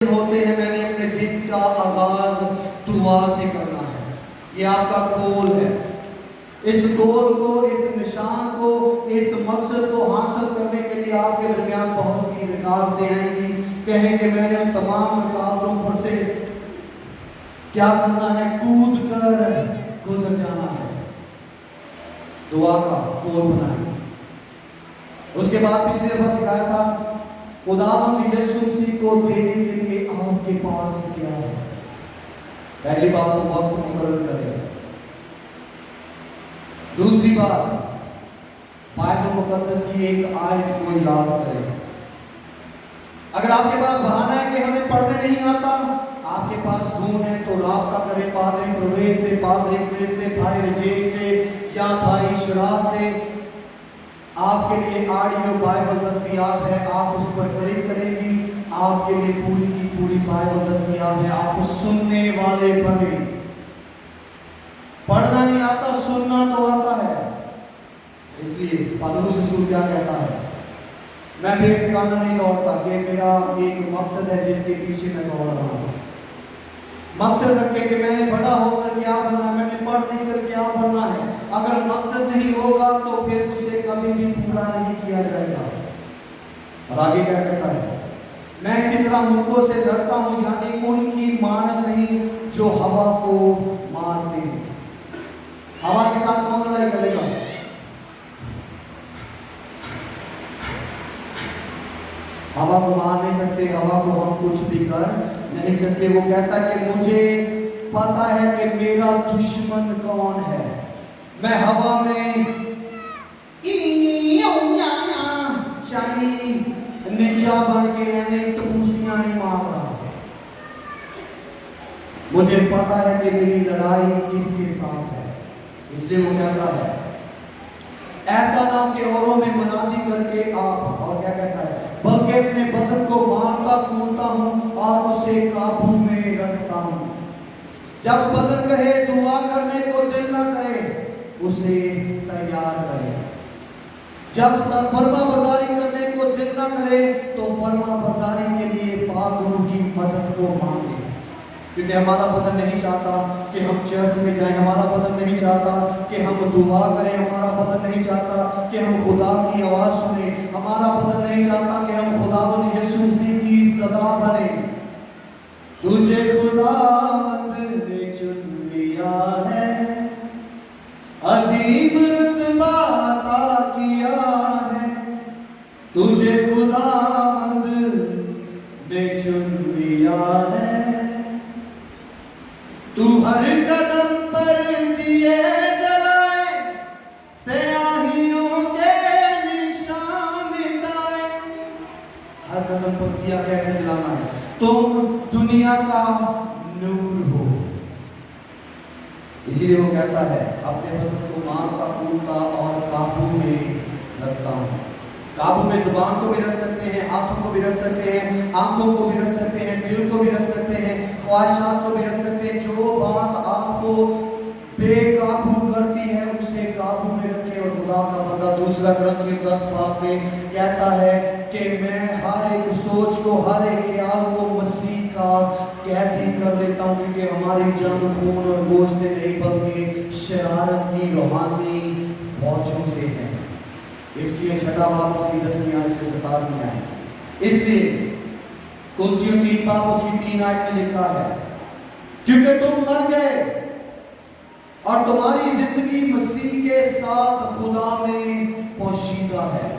होते हैं मैंने अपने दिन का आगाज दुआ से करना है। ये आपका गोल है। इस गोल को, इस निशान को, इस मकसद को हासिल करने के लिए आपके दरमियान बहुत सी रुकावटें आएंगी। कहेंगे मैंने उन तमाम रुकावटों पर से क्या करना है, कूद कर गुजर जाना है। दुआ का गोल बनाएंगे। उसके बाद पिछली दफा सिखाया था खुदावंद यीशु मसीह को देने के लिए आपके पास क्या है। पहली बात तो वक्त मुकर्रर करें। दूसरी बात, बाइबल मुकद्दस की एक आयत को याद करें। अगर आपके पास बहाना है कि हमें पढ़ने नहीं आता, आपके पास फोन है तो राब्ता करें पादरी प्रवेश से, पादरी क्रिस से, भाई रजेश से या भाई शराज से। आपके लिए ऑडियो बाइबल दस्तयाब है, आप उस पर क्लिक करेंगी, आपके लिए पूरी की पूरी बाइबल दस्तयाब है। आप सुनने वाले बने। पढ़ना नहीं आता, सुनना तो आता है। इसलिए पौलुस रसूल क्या कहता है, मैं भी ठिकाना नहीं दौड़ता कि मेरा एक मकसद है जिसके पीछे मैं दौड़ रहा हूं। मकसद रखे कि मैंने बड़ा होकर क्या बनना है, मैंने पढ़ लिख कर क्या बनना है। अगर मकसद नहीं होगा तो फिर उसे कभी भी पूरा नहीं किया जाएगा। और आगे क्या कहता है, मैं इसी तरह मुक्कों से लड़ता हूं, यानी उनकी मानत नहीं जो हवा को मारते हैं। हवा के साथ कौन लड़ाई करेगा? हवा को मार नहीं सकते, हवा को हम कुछ भी कर नहीं सकते। वो कहता है कि मुझे पता है कि मेरा दुश्मन कौन है। मैं हवा में शाइनी निंजा बन के टपूसियां नहीं मारता। मुझे पता है कि मेरी लड़ाई किसके साथ है। इसलिए वो कहता है ऐसा ना कि औरों में मनादी करके आप, और क्या कहता है, बल्कि अपने बदन को मारता कूदता हूं और उसे काबू में रखता हूं। जब बदन कहे दुआ करने को दिल ना करे, उसे तैयार करे। जब फर्मा बरदारी करने को दिल ना करे तो फर्मा बरदारी के लिए पाक रूह की मदद को मांगे। क्योंकि हमारा बदन नहीं चाहता कि हम चर्च में जाएं, हमारा बदन नहीं चाहता कि हम दुआ करें, हमारा बदन नहीं चाहता कि हम खुदा की आवाज सुने, हमारा बदन नहीं चाहता कि हम खुदावंद यीशु मसीह की सदा बने। तुझे खुदावंद ने चुन लिया है, अजीम रुतबा अता किया है। तुझे खुदावंद ने चुन लिया है, तू हर कदम पर दिए जलाए, स्याहियों के निशान मिटाए। हर कदम पर दिया कैसे जलाना है? तुम दुनिया का नूर हो। इसीलिए वो कहता है अपने बदन को मारता कूदता और काबू में रखता हूं। काबू में जुबान को भी रख सकते हैं, हाथों को भी रख सकते हैं, आंखों को भी रख सकते हैं, दिल को भी रख सकते हैं, ख्वाहिशात को भी रख सकते हैं। जो बात आपको बेकाबू करती है उसे काबू में रखें। और खुदा का बंदा दूसरा ग्रंथ 10 बाब में कहता है कि मैं हर एक सोच को, हर एक ख्याल को मसीह का कैदी कर लेता हूं, क्योंकि हमारी जंग खून और गोश्त से नहीं बल्कि शरारत की रूहानी फौजों से है। इसलिए छठा बाब उसकी 10वीं आयत से 17वीं आयत। इसलिए कुलसियों 3 बाब उसकी 3 आयत में लिखा है, क्योंकि तुम मर गए और तुम्हारी जिंदगी मसीह के साथ खुदा में पोशीदा है।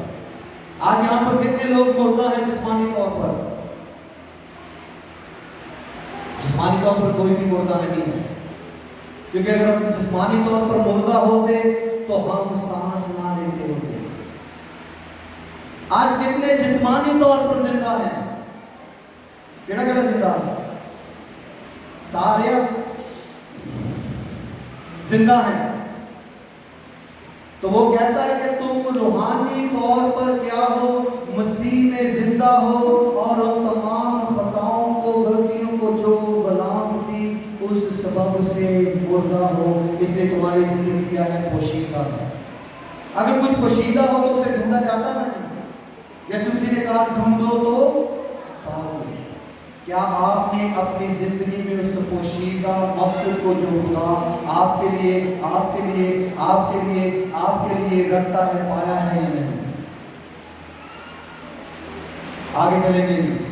आज यहां पर कितने लोग मुर्दा हैं जिस्मानी तौर पर? जिस्मानी तौर पर कोई भी मुर्दा नहीं है, क्योंकि अगर हम जिस्मानी तौर पर मुर्दा होते तो हम सांस ना लेते होते। आज कितने जिस्मानी तौर पर जिंदा हैं? केड़ा केड़ा जिंदा है? सारे जिंदा हैं। तो वो कहता है कि तुम रूहानी तौर पर क्या हो, मसीह में जिंदा हो और उन तमाम खताओं को, गलतियों को जो गुलाम थी उस सबब से मुर्दा हो। इसलिए तुम्हारी जिंदगी क्या है? पोशीदा है। अगर कुछ पोशीदा हो तो उसे ढूंढा जाता ना जी। यीशु मसीह ने कहा ढूंढो तो पाओगे। क्या आपने अपनी जिंदगी में उस पोशीदा मकसद को जो खुदा आपके लिए आपके लिए आपके लिए आपके लिए रखता है पाया है या नहीं? आगे चलेंगे।